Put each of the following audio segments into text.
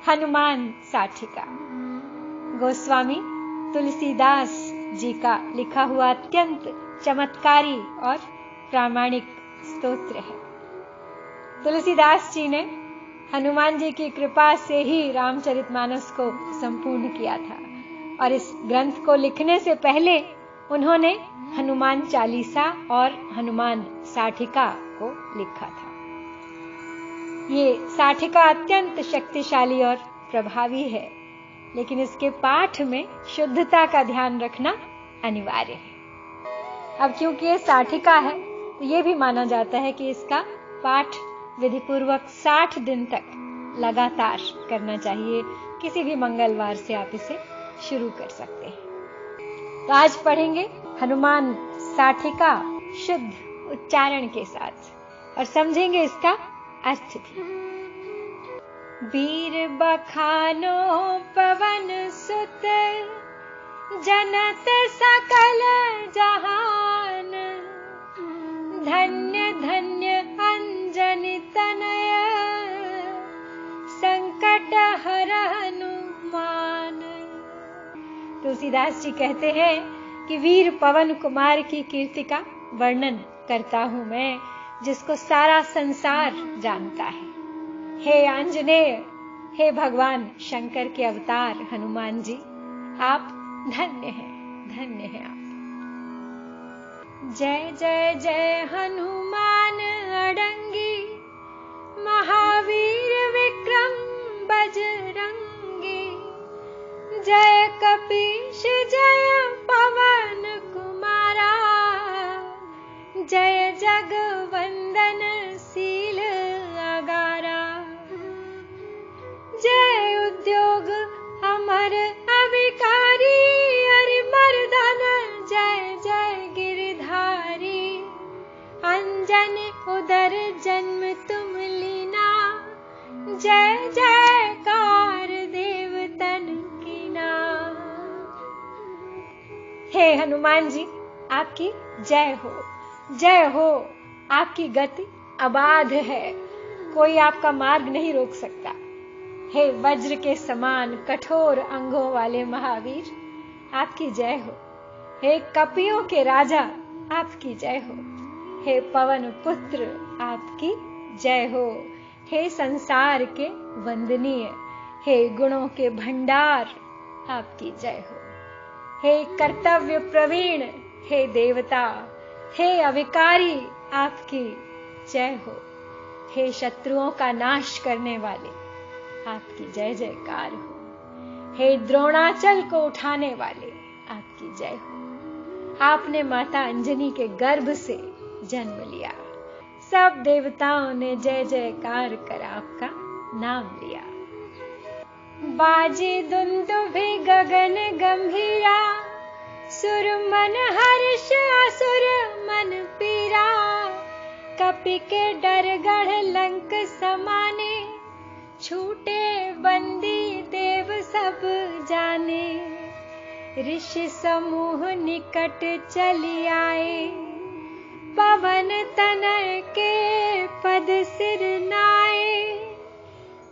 हनुमान साठिका गोस्वामी तुलसीदास जी का लिखा हुआ अत्यंत चमत्कारी और प्रामाणिक स्तोत्र है। तुलसीदास जी ने हनुमान जी की कृपा से ही रामचरितमानस को संपूर्ण किया था और इस ग्रंथ को लिखने से पहले उन्होंने हनुमान चालीसा और हनुमान साठिका को लिखा था। ये साठिका अत्यंत शक्तिशाली और प्रभावी है, लेकिन इसके पाठ में शुद्धता का ध्यान रखना अनिवार्य है। अब क्योंकि ये साठिका है तो ये भी माना जाता है कि इसका पाठ विधिपूर्वक 60 दिन तक लगातार करना चाहिए। किसी भी मंगलवार से आप इसे शुरू कर सकते हैं। तो आज पढ़ेंगे हनुमान साठिका शुद्ध उच्चारण के साथ और समझेंगे इसका अर्थ भी। वीर बखानो पवन सुत जनत सकल जहान, धन्य धन्य अंजनी तनय संकट हर हनुमान। तुलसीदास जी कहते हैं कि वीर पवन कुमार की कीर्ति का वर्णन करता हूं मैं, जिसको सारा संसार जानता है। हे आंजनेय, हे भगवान शंकर के अवतार हनुमान जी, आप धन्य हैं आप। जय जय जय हनुमान अडंगी, महावीर विक्रम बजरंगी, जय कपीश जय पवन कुमारा, जय जगवंदन शील अगारा, जय उद्योग अमर अविकारी, अरिमर्दन जय जय गिरधारी, अंजन उदर जन्म तुम लीना, जय जयकार देवतन कीना। हे हनुमान जी, आपकी जय हो, जय हो। आपकी गति अबाध है, कोई आपका मार्ग नहीं रोक सकता। हे वज्र के समान कठोर अंगों वाले महावीर, आपकी जय हो। हे कपियों के राजा, आपकी जय हो। हे पवन पुत्र, आपकी जय हो। हे संसार के वंदनीय, हे गुणों के भंडार, आपकी जय हो। हे कर्तव्य प्रवीण, हे देवता, हे अविकारी, आपकी जय हो। हे शत्रुओं का नाश करने वाले, आपकी जय जयकार हो। हे द्रोणाचल को उठाने वाले, आपकी जय हो। आपने माता अंजनी के गर्भ से जन्म लिया, सब देवताओं ने जय जयकार कर आपका नाम लिया। बाजे दुंदुभि गगन गंभीरा, सुर मन हर्ष असुर मन पीरा, कपि के डर गढ़ लंक समाने, छूटे बंदी देव सब जाने, ऋषि समूह निकट चली आए, पवन तनय के पद सिर नाए,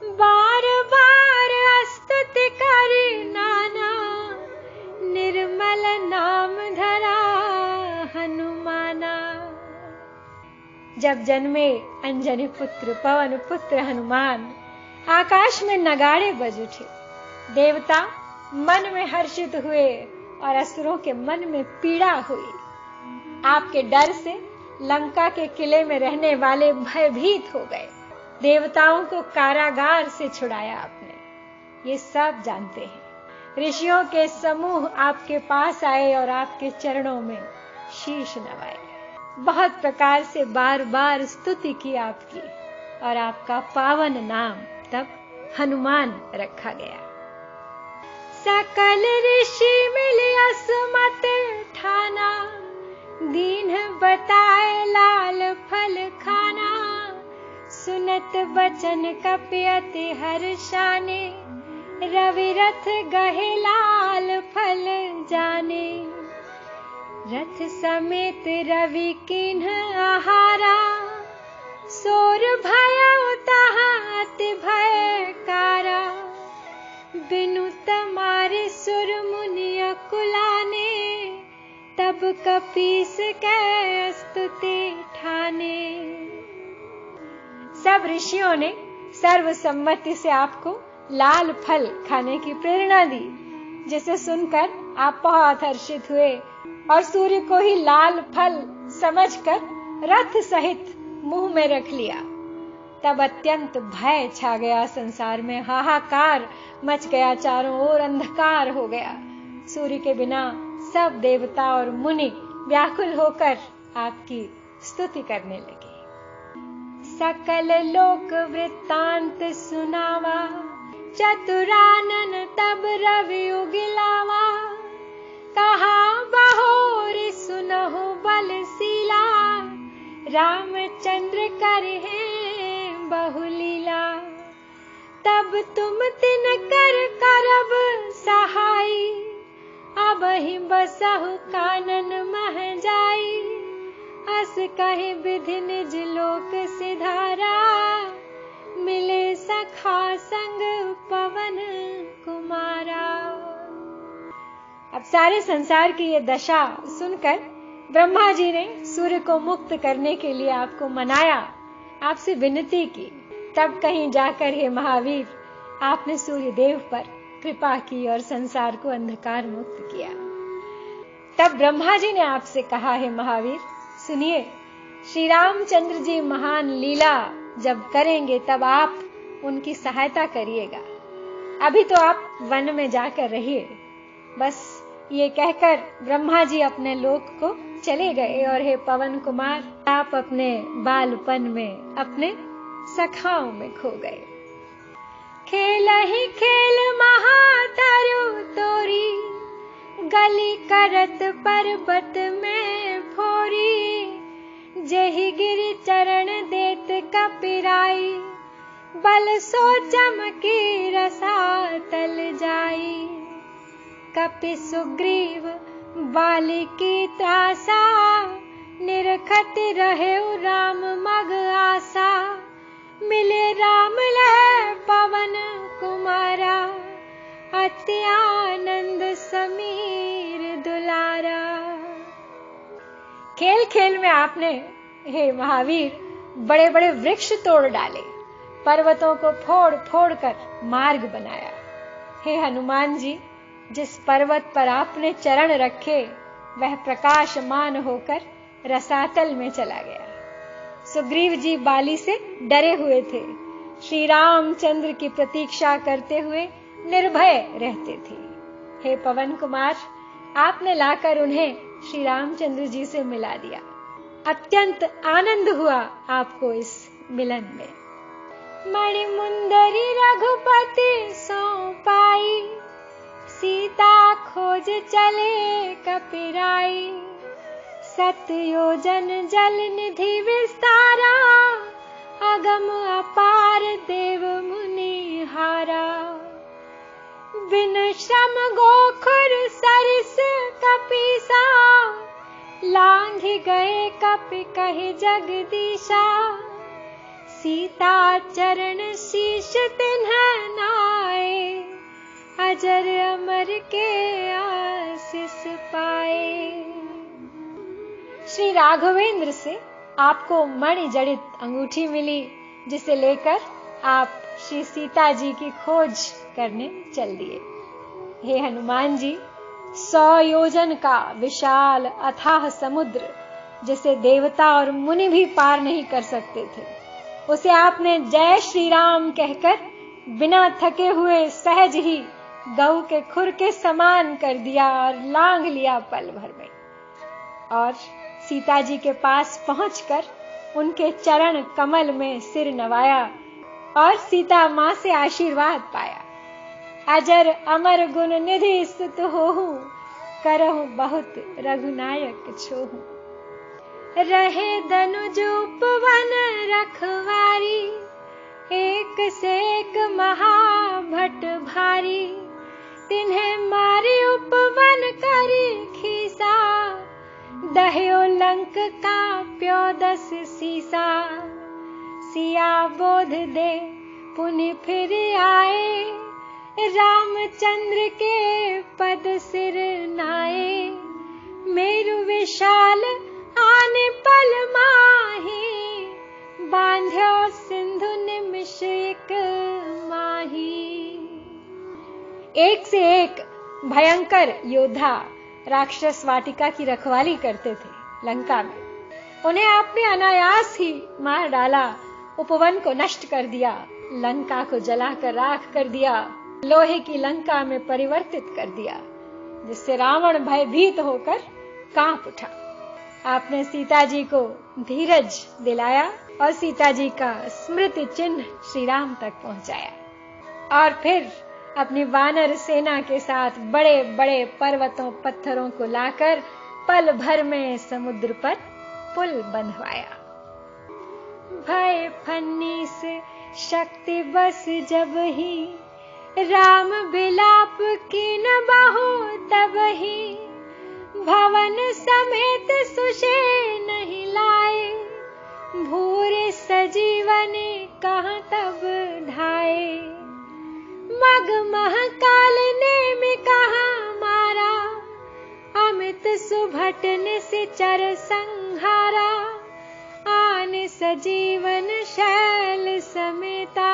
बार बार स्तुति करि नाना, निर्मल नाम धरा हनुमाना। जब जन्मे अंजनी पुत्र पवन पुत्र हनुमान, आकाश में नगाड़े बज उठे। देवता मन में हर्षित हुए और असुरों के मन में पीड़ा हुई। आपके डर से लंका के किले में रहने वाले भयभीत हो गए। देवताओं को कारागार से छुड़ाया आपने, ये सब जानते हैं। ऋषियों के समूह आपके पास आए और आपके चरणों में शीश नवाए। बहुत प्रकार से बार बार स्तुति की आपकी और आपका पावन नाम तब हनुमान रखा गया। सकल ऋषि मिले असमत ठाना, दीन बताए लाल फल खाना, सुनत बचन कपि अति हर्षाने, रवि रथ गहे लाल फल जाने, रथ समेत रवि किन्ह आहारा, सोर भय तहाँ अति भयकारा, कपीस के स्तुति ठाने। सब ऋषियों ने सर्वसम्मति से आपको लाल फल खाने की प्रेरणा दी, जिसे सुनकर आप बहुत हर्षित हुए और सूर्य को ही लाल फल समझकर रथ सहित मुंह में रख लिया। तब अत्यंत भय छा गया संसार में, हाहाकार मच गया, चारों ओर अंधकार हो गया। सूर्य के बिना सब देवता और मुनि व्याकुल होकर आपकी स्तुति करने लगे। सकल लोक वृत्तांत सुनावा, चतुरानन तब रवि उगिलावा। कहा बहोर सुनहु बलशीला, रामचंद्र करहे बहुलीला। तब तुम तिन कर करब सहाय, अब ही बसहु कानन मह जाई। अस कहे विधि निज लोक सिधारा, मिले सखा संग पवन कुमारा। अब सारे संसार की ये दशा सुनकर ब्रह्मा जी ने सूर्य को मुक्त करने के लिए आपको मनाया, आपसे विनती की। तब कहीं जाकर हे महावीर आपने सूर्य देव पर कृपा की और संसार को अंधकार मुक्त किया। तब ब्रह्मा जी ने आपसे कहा, हे महावीर सुनिए, श्री रामचंद्र जी महान लीला जब करेंगे तब आप उनकी सहायता करिएगा। अभी तो आप वन में जाकर रहिए। बस ये कहकर ब्रह्मा जी अपने लोक को चले गए और हे पवन कुमार आप अपने बालपन में अपने सखाओं में खो गए। खेल ही खेल महातरु तोरी, गली करत पर्वत में फोरी। जही गिरि चरण देत कपिराई, बल सो चमकी रसातल जाई। कपि सुग्रीव बालिकी त्रासा, निरखत रहे राम मग आसा। मिले राम लय पवन कुमारा, अति आनंद समीर दुलारा। खेल खेल में आपने हे महावीर बड़े बड़े वृक्ष तोड़ डाले, पर्वतों को फोड़ फोड़ कर मार्ग बनाया। हे हनुमान जी, जिस पर्वत पर आपने चरण रखे वह प्रकाशमान होकर रसातल में चला गया। सुग्रीव जी बाली से डरे हुए थे, श्री रामचंद्र की प्रतीक्षा करते हुए निर्भय रहते थे। हे पवन कुमार आपने लाकर उन्हें श्री रामचंद्र जी से मिला दिया। अत्यंत आनंद हुआ आपको इस मिलन में। मणिमुंदरी रघुपति सो पाई, सीता खोज चले कपिराई। सतयोजन जल निधि विस्तारा, अगम अपार देव मुनि हारा। बिन श्रम गोखुर सरिस कपीसा, लांघि गए कपि कहि जगदीशा। सीता चरण शीश तिन्ह नाए, अजर अमर के आशीष पाए। श्री राघवेंद्र से आपको मणि जड़ित अंगूठी मिली, जिसे लेकर आप श्री सीता जी की खोज करने चल दिए। हे हनुमान जी, 100 योजन का विशाल अथाह समुद्र, जिसे देवता और मुनि भी पार नहीं कर सकते थे, उसे आपने जय श्री राम कहकर बिना थके हुए सहज ही गऊ के खुर के समान कर दिया और लांघ लिया पल भर में। और सीता जी के पास पहुंचकर उनके चरण कमल में सिर नवाया और सीता मां से आशीर्वाद पाया। अजर अमर गुण निधि स्तुत होहु, करहु बहुत रघुनायक छोहु। रहे दनुज उपवन रखवारी, एक से एक महाभट भारी। तिन्हें मारे उपवन करी खीसा, दह्यो लंक का प्यो 10 सीसा। सिया बोध दे पुनि फिर आए, रामचंद्र के पद सिर नाए। मेरु विशाल आने पल माही, बांध्यो सिंधु निमिष एक माही। एक से एक भयंकर योद्धा राक्षस वाटिका की रखवाली करते थे लंका में। उन्हें आपने अनायास ही मार डाला, उपवन को नष्ट कर दिया, लंका को जलाकर राख कर दिया, लोहे की लंका में परिवर्तित कर दिया, जिससे रावण भयभीत होकर कांप उठा। आपने सीता जी को धीरज दिलाया और सीता जी का स्मृति चिन्ह श्री राम तक पहुंचाया और फिर अपनी वानर सेना के साथ बड़े बड़े पर्वतों पत्थरों को लाकर पल भर में समुद्र पर पुल बंधवाया। भय फन्नी से शक्ति बस जब ही, राम बिलाप की न बाहो तब ही, भवन समेत सुषेण नहीं लाए, भूरे सजीवन कहाँ तब ढाए। मग महाकाल ने में कहा मारा, अमित सुभटन से चर संहारा, आन सजीवन शैल समेता,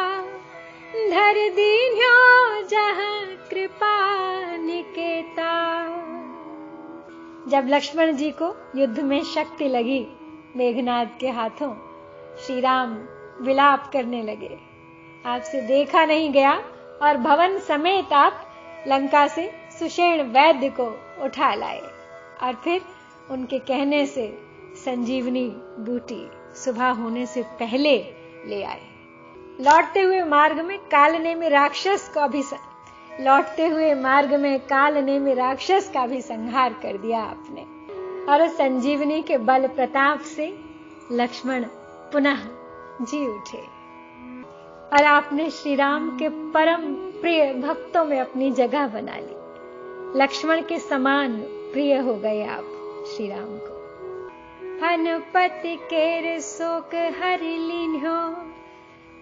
धर दीन्यो जहां कृपा निकेता। जब लक्ष्मण जी को युद्ध में शक्ति लगी मेघनाद के हाथों, श्री राम विलाप करने लगे, आपसे देखा नहीं गया और भवन समेत आप लंका से सुषेण वैद्य को उठा लाए और फिर उनके कहने से संजीवनी बूटी सुबह होने से पहले ले आए। लौटते हुए मार्ग में कालनेमी राक्षस का भी संहार कर दिया आपने और उस संजीवनी के बल प्रताप से लक्ष्मण पुनः जी उठे और आपने श्री राम के परम प्रिय भक्तों में अपनी जगह बना ली। लक्ष्मण के समान प्रिय हो गए आप श्री राम को। हनुपति केर शोक हरि लीन्हो,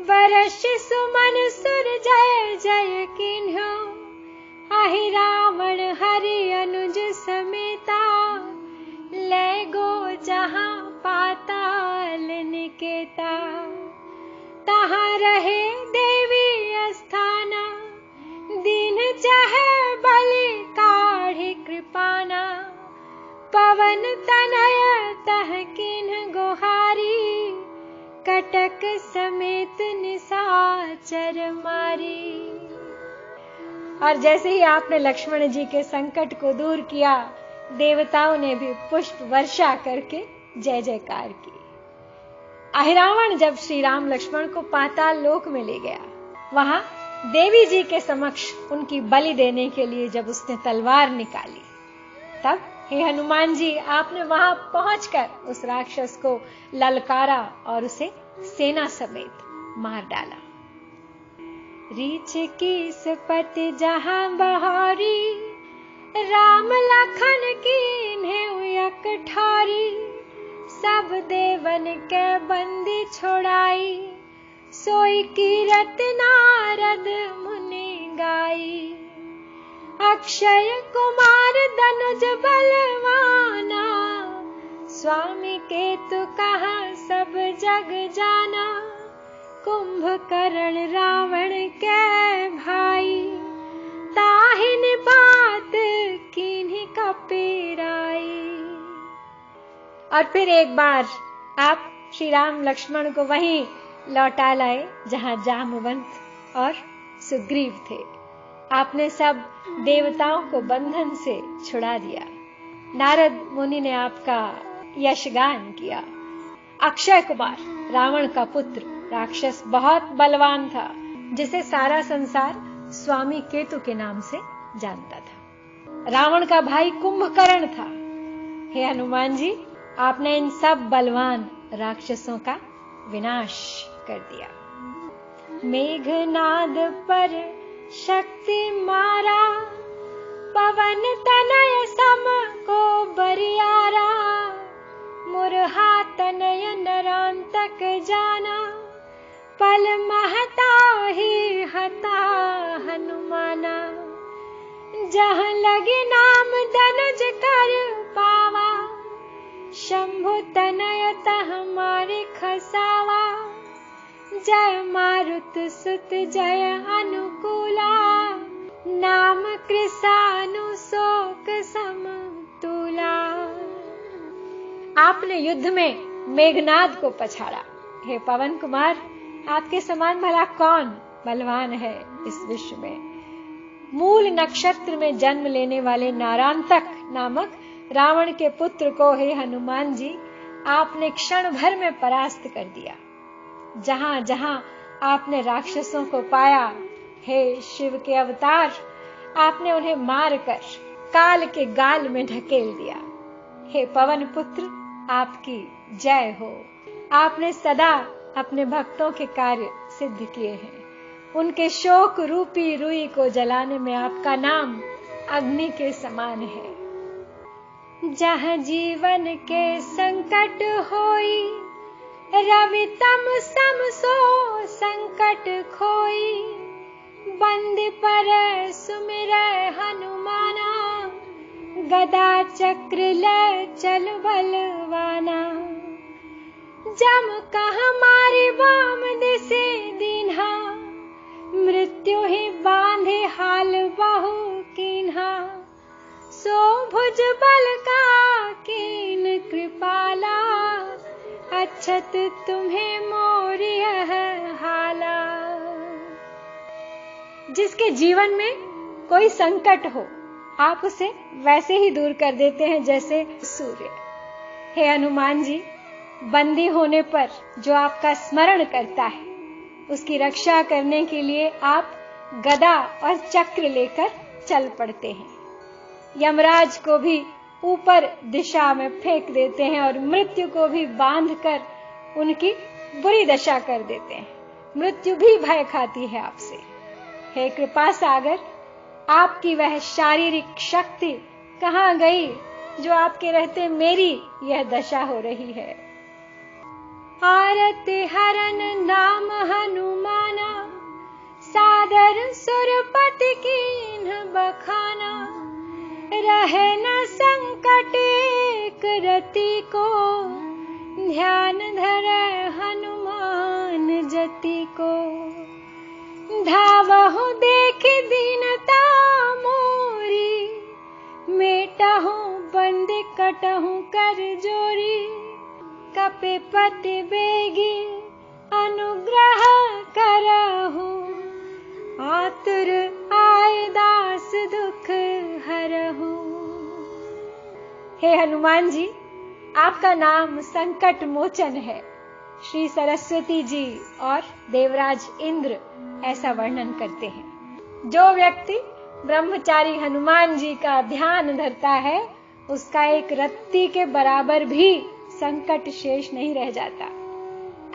वर्ष सुमन सुर जय जय किन्हो, आहि रावण हरि अनुज समेता, ले गो जहां पाताल निकेता, तहां रहे देवी अस्थाना, दीन चाहे बलि काढ़ी कृपाना, पवन तनय तह किन्ह गोहारी, कटक समेत निशाचर मारी। और जैसे ही आपने लक्ष्मण जी के संकट को दूर किया, देवताओं ने भी पुष्प वर्षा करके जय जयकार की। अहिरावण जब श्री राम लक्ष्मण को पाताल लोक में ले गया, वहां देवी जी के समक्ष उनकी बलि देने के लिए जब उसने तलवार निकाली, तब हे हनुमान जी आपने वहां पहुंचकर उस राक्षस को ललकारा और उसे सेना समेत मार डाला। रीछ की सपति जहां बहारी, राम लखन कीन्हे एक ठारी, सब देवन के बंदी छोड़ाई, सोई कीरत नारद मुनि गाई। अक्षय कुमार दनुज बलवाना, स्वामी केतु कहा सब जग जाना, कुंभकर्ण रावण के भाई, ताहि निपात कीन्ही कपीराई। और फिर एक बार आप श्री राम लक्ष्मण को वहीं लौटा लाए जहां जामवंत और सुग्रीव थे। आपने सब देवताओं को बंधन से छुड़ा दिया। नारद मुनि ने आपका यशगान किया। अक्षय कुमार रावण का पुत्र राक्षस बहुत बलवान था, जिसे सारा संसार स्वामी केतु के नाम से जानता था। रावण का भाई कुंभकर्ण था। हे हनुमान जी, आपने इन सब बलवान राक्षसों का विनाश कर दिया। मेघनाद पर शक्ति मारा, पवन तनय सम को बरियारा, मुरहा तनय नरांतक जाना, पल महता ही हता हनुमाना। जहाँ लगे नाम दनुज कर पावा, शंभु तनयत हमारे खसावा, जय मारुत सुत जय अनुकूला, नाम कृषानु शोक समतुला। आपने युद्ध में मेघनाद को पछाड़ा। हे पवन कुमार, आपके समान भला कौन बलवान है इस विश्व में। मूल नक्षत्र में जन्म लेने वाले नारांतक नामक रावण के पुत्र को हे हनुमान जी आपने क्षण भर में परास्त कर दिया। जहां जहां आपने राक्षसों को पाया, हे शिव के अवतार, आपने उन्हें मारकर काल के गाल में ढकेल दिया। हे पवन पुत्र, आपकी जय हो। आपने सदा अपने भक्तों के कार्य सिद्ध किए हैं। उनके शोक रूपी रुई को जलाने में आपका नाम अग्नि के समान है। जहां जीवन के संकट होई, रवि तम सम सो संकट खोई, बंद पर सुमिर हनुमाना, गदा चक्र ले चल बलवाना। जम कहा मारी वाम दिसे दीन्हा, मृत्यु ही बांधे हाल बहु कीन्हा, सो भुज बल का कीन कृपाला, अच्छत तुम्हें मोरी हाला। जिसके जीवन में कोई संकट हो, आप उसे वैसे ही दूर कर देते हैं जैसे सूर्य। हे हनुमान जी, बंदी होने पर जो आपका स्मरण करता है, उसकी रक्षा करने के लिए आप गदा और चक्र लेकर चल पड़ते हैं। यमराज को भी ऊपर दिशा में फेंक देते हैं और मृत्यु को भी बांधकर उनकी बुरी दशा कर देते हैं। मृत्यु भी भय खाती है आपसे। हे कृपा सागर, आपकी वह शारीरिक शक्ति कहां गई जो आपके रहते मेरी यह दशा हो रही है। आरति हरन नाम हनुमाना, सादर सुरपति कीन्ह बखाना, रहे न संकट एक रति को, ध्यान धरे हनुमान जति को। धावहु देख दीनता मोरी, मेटहु बंद कटहु कर जोरी, कपि पति बेगी अनुग्रह करहु, आतुर आए दास दुख हरहु। हे हनुमान जी, आपका नाम संकट मोचन है। श्री सरस्वती जी और देवराज इंद्र ऐसा वर्णन करते हैं। जो व्यक्ति ब्रह्मचारी हनुमान जी का ध्यान धरता है, उसका एक रत्ती के बराबर भी संकट शेष नहीं रह जाता।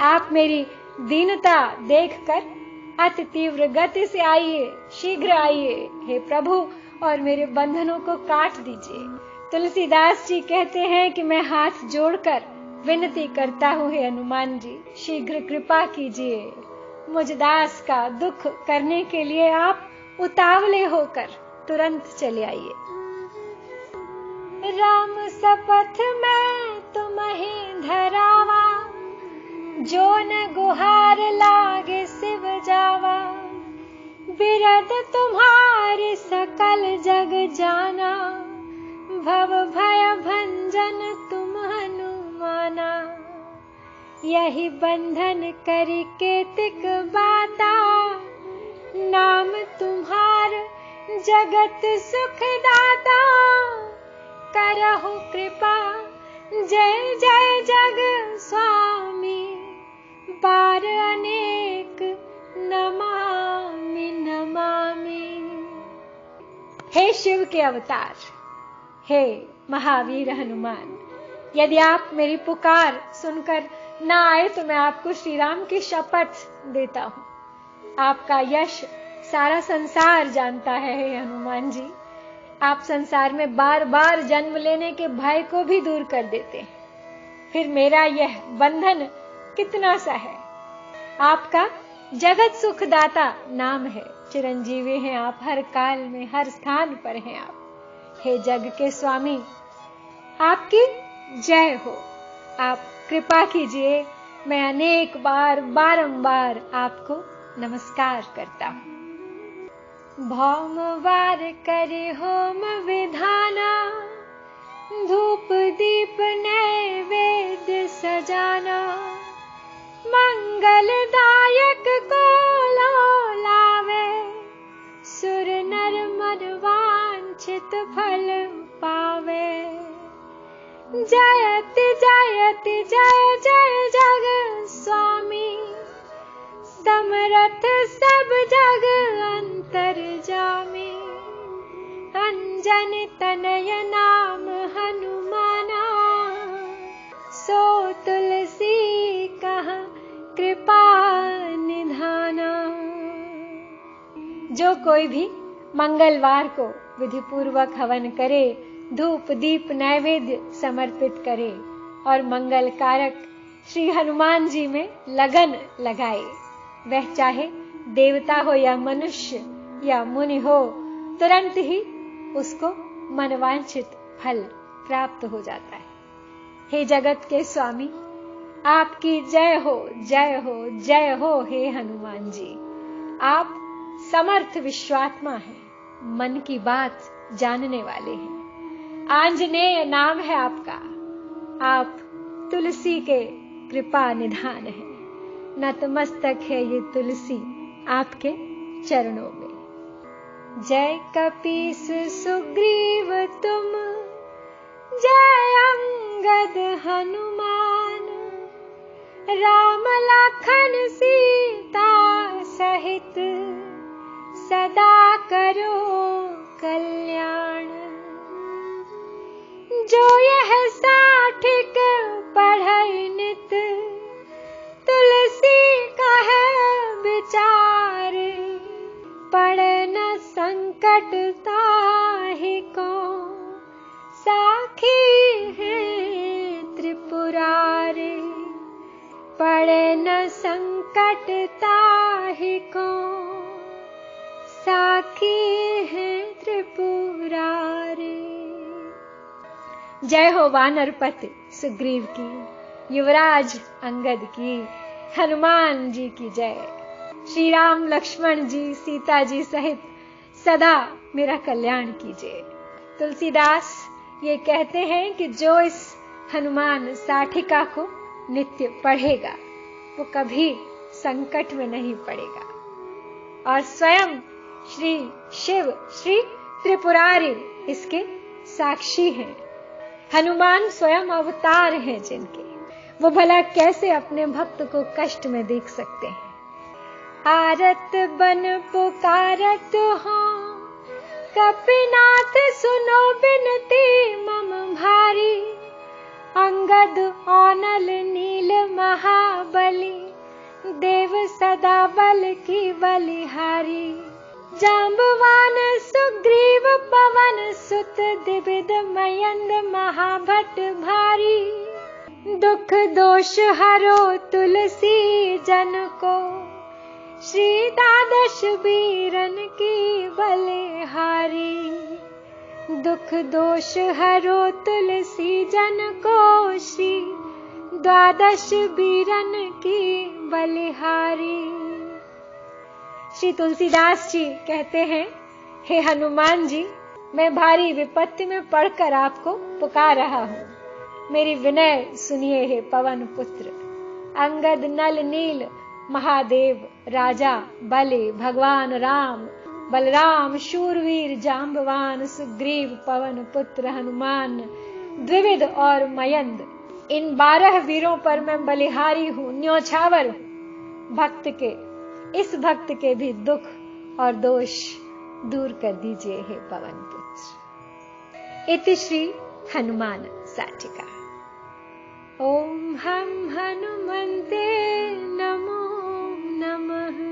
आप मेरी दीनता देखकर अति तीव्र गति से आइए, शीघ्र आइए हे प्रभु, और मेरे बंधनों को काट दीजिए। तुलसीदास जी कहते हैं कि मैं हाथ जोड़कर विनती करता हूँ, हे हनुमान जी, शीघ्र कृपा कीजिए। मुझ दास का दुख करने के लिए आप उतावले होकर तुरंत चले आइए। राम सपथ में तुम्हें धरावा, जो न गुहार लागे शिव जावा, बिरद तुम्हारी सकल जग जाना, भव भय भंजन तुम हनुमाना। यही बंधन करी केतिक बाता, नाम तुम्हार जगत सुख दाता। करहु कृपा जय जय जग स्वामी, बार अनेक नमामि नमामि। हे शिव के अवतार, हे महावीर हनुमान, यदि आप मेरी पुकार सुनकर ना आए तो मैं आपको श्री राम की शपथ देता हूं। आपका यश सारा संसार जानता है हे हनुमान जी। आप संसार में बार बार जन्म लेने के भय को भी दूर कर देते हैं। फिर मेरा यह बंधन कितना सा है। आपका जगत सुखदाता नाम है, चिरंजीवी हैं आप, हर काल में हर स्थान पर हैं आप। हे जग के स्वामी, आपकी जय हो। आप कृपा कीजिए, मैं अनेक बार बारंबार आपको नमस्कार करता हूं। भौम वार करे होम विधाना, धूप दीप नैवेद्य सजाना, मंगलदायक को लावे, सुर नर मन वांछित फल पावे। जयति जयति जय जय जग स्वामी, समरथ सब जग अंतर्जामी। अंजन तनय नाम हनुमाना, सो तुलसी कहा कृपा निधाना। जो कोई भी मंगलवार को विधि पूर्वक हवन करे, धूप दीप नैवेद्य समर्पित करे और मंगल कारक श्री हनुमान जी में लगन लगाए, वह चाहे देवता हो या मनुष्य या मुनि हो, तुरंत ही उसको मनवांछित फल प्राप्त हो जाता है। हे जगत के स्वामी, आपकी जय हो जय हो जय हो। हे हनुमान जी, आप समर्थ विश्वात्मा हैं, मन की बात जानने वाले हैं। आंजनेय नाम है आपका, आप तुलसी के कृपा निधान हैं। नतमस्तक है ये तुलसी आपके चरणों में। जय कपीस सुग्रीव तुम, जय अंगद हनुमान, राम लखन सीता सहित सदा करो कल्याण। जो यह साठिक पढ़ै नित, तुलसी का है विचार, पड़े न संकट ताहि को, साखी है त्रिपुरारी। पड़े न संकट ताहि को, साखी है त्रिपुरारी। जय हो वानरपति सुग्रीव की, युवराज अंगद की, हनुमान जी की जय। श्री राम लक्ष्मण जी सीता जी सहित सदा मेरा कल्याण कीजिए। तुलसीदास ये कहते हैं कि जो इस हनुमान साठिका को नित्य पढ़ेगा वो कभी संकट में नहीं पड़ेगा। और स्वयं श्री शिव श्री त्रिपुरारी इसके साक्षी हैं। हनुमान स्वयं अवतार हैं जिनके, वो भला कैसे अपने भक्त को कष्ट में देख सकते हैं। आरत बन पुकारत हो, कपिनाथ सुनो बिनती मम भारी। अंगद औनल नील महाबली, देव सदा बल की बलिहारी। जांबवान सुग्रीव पवन सुत, द्विविध मयंद महाभट भारी। दुख दोष हरो तुलसी जन को, श्री द्वादश वीरन की बलिहारी। दुख दोष हरो तुलसी जन को, श्री द्वादश वीरन की बलिहारी। श्री तुलसीदास जी कहते हैं, हे हनुमान जी, मैं भारी विपत्ति में पड़कर आपको पुकार रहा हूं। मेरी विनय सुनिए हे पवन पुत्र। अंगद नल नील महादेव राजा बलि, भगवान राम बलराम शूरवीर जांबवान सुग्रीव पवन पुत्र हनुमान, द्विविध और मयंद, इन 12 वीरों पर मैं बलिहारी हूं, न्योछावर हूं। भक्त के, इस भक्त के भी दुख और दोष दूर कर दीजिए हे पवन पुत्र। इति श्री हनुमान साठिका। ओम हम हनुमते नमो नमः।